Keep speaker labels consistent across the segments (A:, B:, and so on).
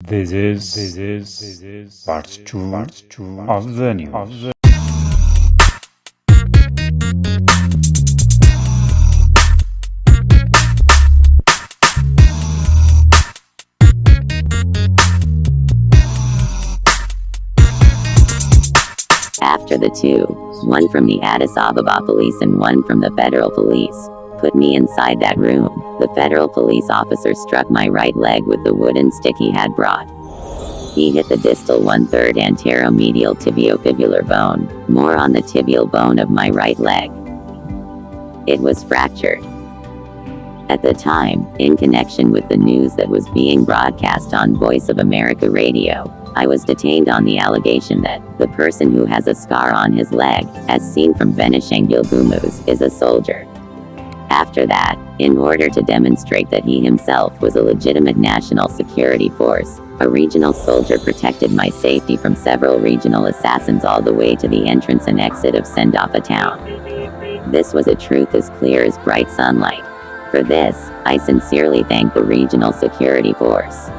A: This is part two of the news.
B: After the two, one from the Addis Ababa police and one from the federal police, put me inside that room, the federal police officer struck my right leg with the wooden stick he had brought. He hit the distal 1/3 anteromedial tibiofibular bone, more on the tibial bone of my right leg. It was fractured. At the time, in connection with the news that was being broadcast on Voice of America radio, I was detained on the allegation that the person who has a scar on his leg, as seen from Benishangul Gumuz, is a soldier. After that, in order to demonstrate that he himself was a legitimate national security force, a regional soldier protected my safety from several regional assassins all the way to the entrance and exit of Sandafa town. This was a truth as clear as bright sunlight. For this, I sincerely thank the regional security force.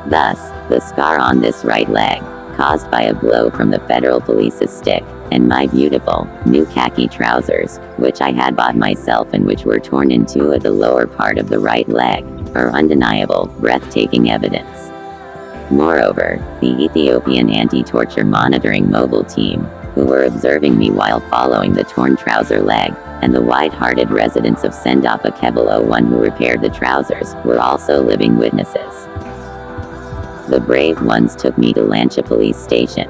B: Thus, the scar on this right leg, caused by a blow from the federal police's stick, and my beautiful, new khaki trousers, which I had bought myself and which were torn in two at the lower part of the right leg, are undeniable, breathtaking evidence. Moreover, the Ethiopian anti-torture monitoring mobile team, who were observing me while following the torn trouser leg, and the wide-hearted residents of Sandafa Kebelo 1 who repaired the trousers, were also living witnesses. The brave ones took me to Lancha police station.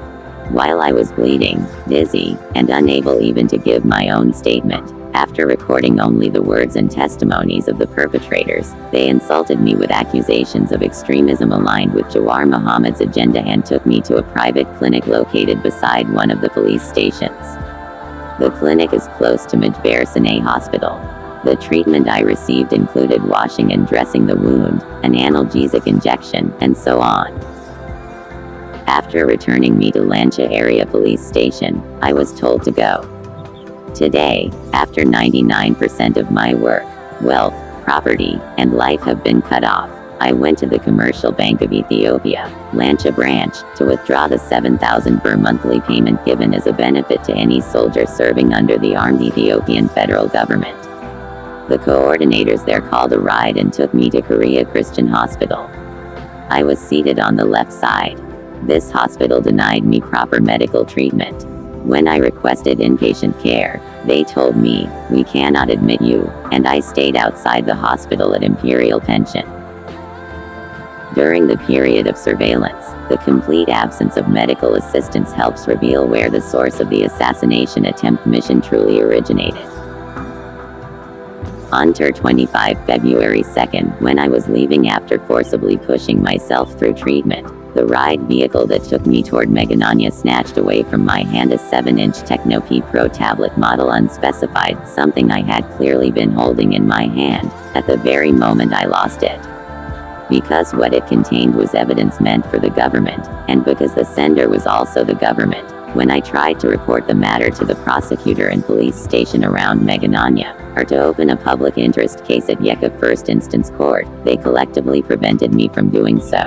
B: While I was bleeding, dizzy, and unable even to give my own statement, after recording only the words and testimonies of the perpetrators, they insulted me with accusations of extremism aligned with Jawar Mohammad's agenda and took me to a private clinic located beside one of the police stations. The clinic is close to Majber Sanae Hospital. The treatment I received included washing and dressing the wound, an analgesic injection, and so on. After returning me to Lancha Area Police Station, I was told to go. Today, after 99% of my work, wealth, property, and life have been cut off, I went to the Commercial Bank of Ethiopia, Lancha branch, to withdraw the 7,000 birr monthly payment given as a benefit to any soldier serving under the armed Ethiopian federal government. The coordinators there called a ride and took me to Korea Christian Hospital. I was seated on the left side. This hospital denied me proper medical treatment. When I requested inpatient care, they told me, "We cannot admit you," and I stayed outside the hospital at Imperial Pension. During the period of surveillance, the complete absence of medical assistance helps reveal where the source of the assassination attempt mission truly originated. On 25 February 2nd, when I was leaving after forcibly pushing myself through treatment, the ride vehicle that took me toward Megananya snatched away from my hand a 7-inch Techno P Pro tablet model unspecified, something I had clearly been holding in my hand, at the very moment I lost it. Because what it contained was evidence meant for the government, and because the sender was also the government, when I tried to report the matter to the prosecutor and police station around Megananya, or to open a public interest case at Yeka First Instance Court, they collectively prevented me from doing so.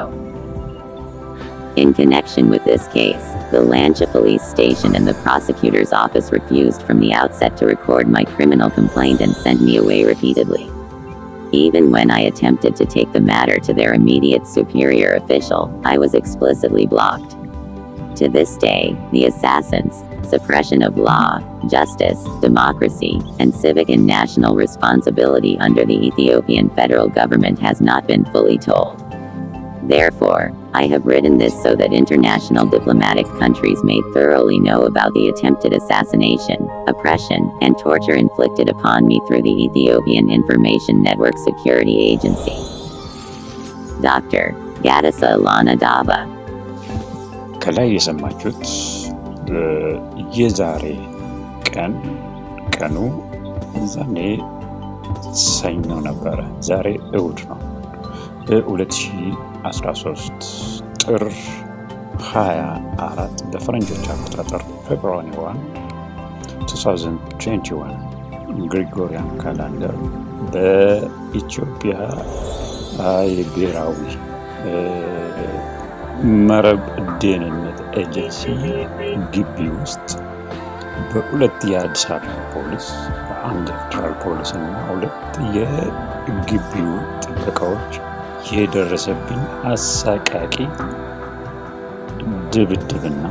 B: In connection with this case, the Lancha police station and the prosecutor's office refused from the outset to record my criminal complaint and sent me away repeatedly. Even when I attempted to take the matter to their immediate superior official, I was explicitly blocked. To this day, the assassins, suppression of law, justice, democracy, and civic and national responsibility under the Ethiopian federal government has not been fully told. Therefore, I have written this so that international diplomatic countries may thoroughly know about the attempted assassination, oppression, and torture inflicted upon me through the Ethiopian Information Network Security Agency. Dr. Gadasa Alana Dava.
A: ከላይ የሰማችሁት የዛሬ ቀኑ ዛሬ ሰኞ ነበረ። ዛሬ እሁድ ነው። 2013 ጥር 24 በፈረንጆች አቆጣጠር ፌብሩዋሪ 1 2021 ግሪጎሪያን ካላንደር በኢትዮጵያ የብሔራዊ
C: መረብ ደህንነት ኤጀንሲ ግቢ ውስጥ በሁለት የአዲስ አበባ ፖሊስ፣ አንድ የፌዴራል ፖሊስ እና ሁለት የግቢው ጥበቃዎች የደረሰብኝ አሰቃቂ ድብድብና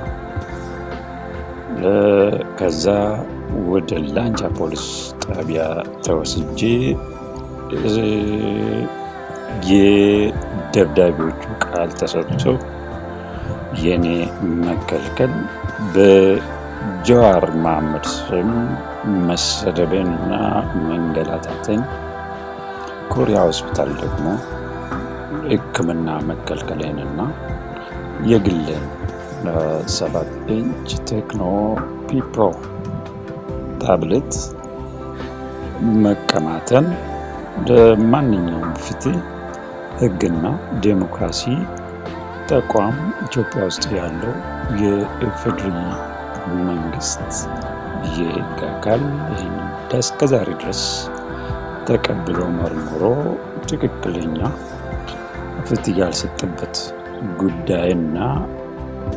C: ከዛ ወደ ላንቻ ፖሊስ ጣቢያ ተወስጄ የደብዳቤዎቹ ቃል ተሰጥቶ የኔ መከልከል በጀዋር መሐመድ ስም መሰደቤንና መንገላታትን፣ ኮሪያ ሆስፒታል ደግሞ ሕክምና መከልከሌንና የግሌን 7 ኢንች ቴክኖ ፒፕሮ ታብሌት መቀማተን ለማንኛውም ፍትህ፣ ሕግና ዴሞክራሲ ተቋም ኢትዮጵያ ውስጥ ያለው የኢፌዴሪ መንግስት የሕግ አካል ይህን እስከዛሬ ድረስ ተቀብሎ መርምሮ ትክክለኛ ፍትህ ያልሰጠበት ጉዳይና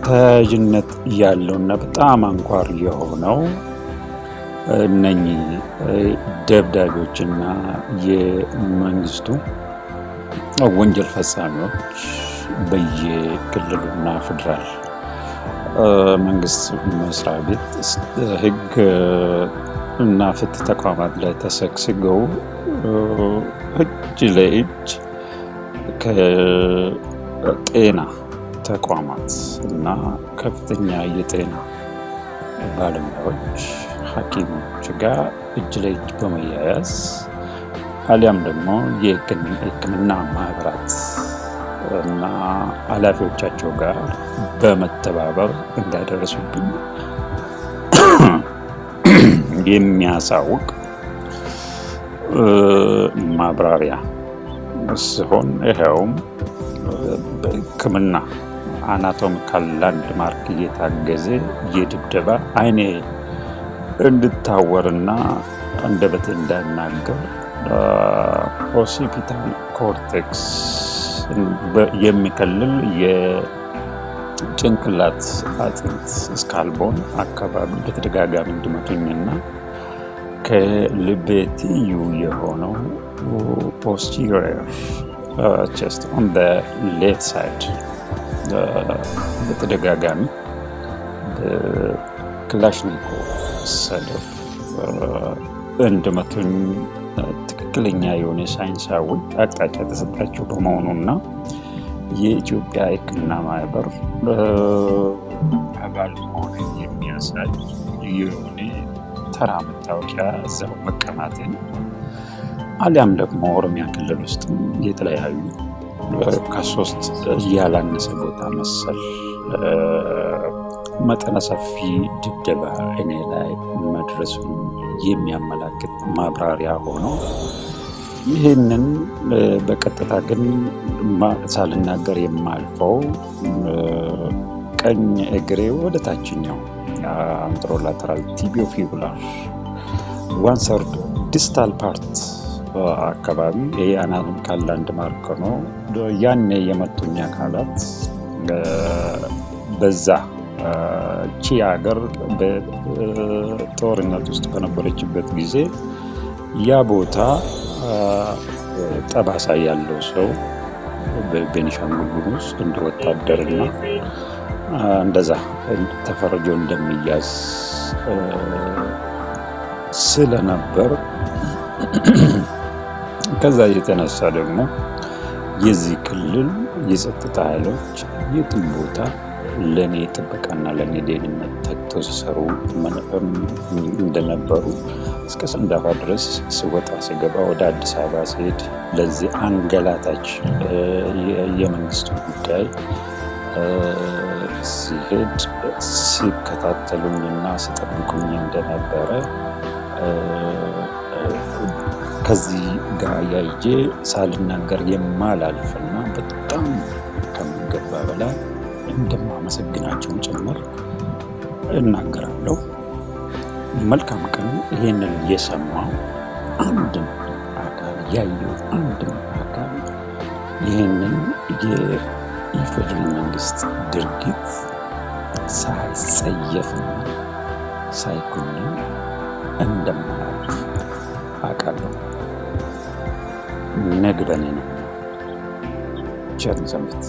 C: ተያያዥነት ያለውና በጣም አንኳር የሆነው እነኚህ ደብዳቤዎችና የመንግስቱ ወንጀል ፈጻሚዎች በየክልሉና ፌዴራል መንግስት መስሪያ ቤት ሕግ እና ፍትህ ተቋማት ላይ ተሰግስገው እጅ ለእጅ ከጤና ተቋማት እና ከፍተኛ የጤና ባለሙያዎች፣ ሐኪሞች ጋር እጅ ለእጅ በመያያዝ አሊያም ደግሞ የሕክምና ማህበራት እና ኃላፊዎቻቸው ጋር በመተባበር እንዳደረሱብኝ የሚያሳውቅ ማብራሪያ ሲሆን ይኸውም በሕክምና አናቶሚካል ላንድማርክ እየታገዘ የድብደባ አይኔ እንድታወርና አንደበቴ እንዳናገር ኦሲፒታል ኮርቴክስ የሚከልል የጭንቅላት አጥንት ስካልቦን አካባቢ በተደጋጋሚ እንዲመቱኝና ከልቤ ትይዩ የሆነው posterior chest on the left side በተደጋጋሚ ክላሽኒኮቭ ሰደፍ እንደመቱኝ ትክክለኛ የሆነ ሳይንሳዊ አቅጣጫ ተሰጣቸው በመሆኑና የኢትዮጵያ ሕክምና ማህበር አባል መሆን የሚያሳይ የሆነ ተራ መታወቂያ እዛው መቀማቴን አሊያም ደግሞ ኦሮሚያ ክልል ውስጥ የተለያዩ ከ3 ያላነሰ ቦታ መሰል መጠነ ሰፊ ድብደባ እኔ ላይ መድረሱን የሚያመላክት ማብራሪያ ሆኖ ይህንን በቀጥታ ግን ሳልናገር የማልፈው ቀኝ እግሬ ወደ ታችኛው አንትሮላተራል ቲቢዮፊቡላር 1/3 ዲስታል ፓርት አካባቢ ይሄ አናቶሚካል ላንድማርክ ነው። ያኔ የመቱኝ አካላት በዛ ቺ ሀገር በጦርነት ውስጥ በነበረችበት ጊዜ ያ ቦታ ጠባሳ ያለው ሰው በቤኒሻንጉል ጉሙዝ እንደ ወታደርና እንደዛ ተፈርጆ እንደሚያዝ ስለነበር ከዛ የተነሳ ደግሞ የዚህ ክልል የጸጥታ ኃይሎች የትም ቦታ ለኔ ጥበቃና ለኔ ደህንነት ተግተው ሲሰሩ እንደነበሩ እስከ ሰንዳፋ ድረስ ስወጣ ስገባ ወደ አዲስ አበባ ሲሄድ ለዚህ አንገላታች የመንግስቱ ጉዳይ ሲሄድ ሲከታተሉኝና ሲጠብቁኝ እንደነበረ ከዚህ ጋር ያይጄ ሳልናገር የማላልፍና በጣም ከሚገባ በላይ እንደማመሰግናቸው ጭምር እናገራለሁ። መልካም ቀን። ይሄንን የሰማው አንድም አካል ያየው አንድም አካል ይህንን የኢፌዴሪ መንግስት ድርጊት ሳይጸየፍና ሳይኮንን እንደማያልፍ አውቃለሁ። ነግበኔ ነው። ቸር ሰንብት።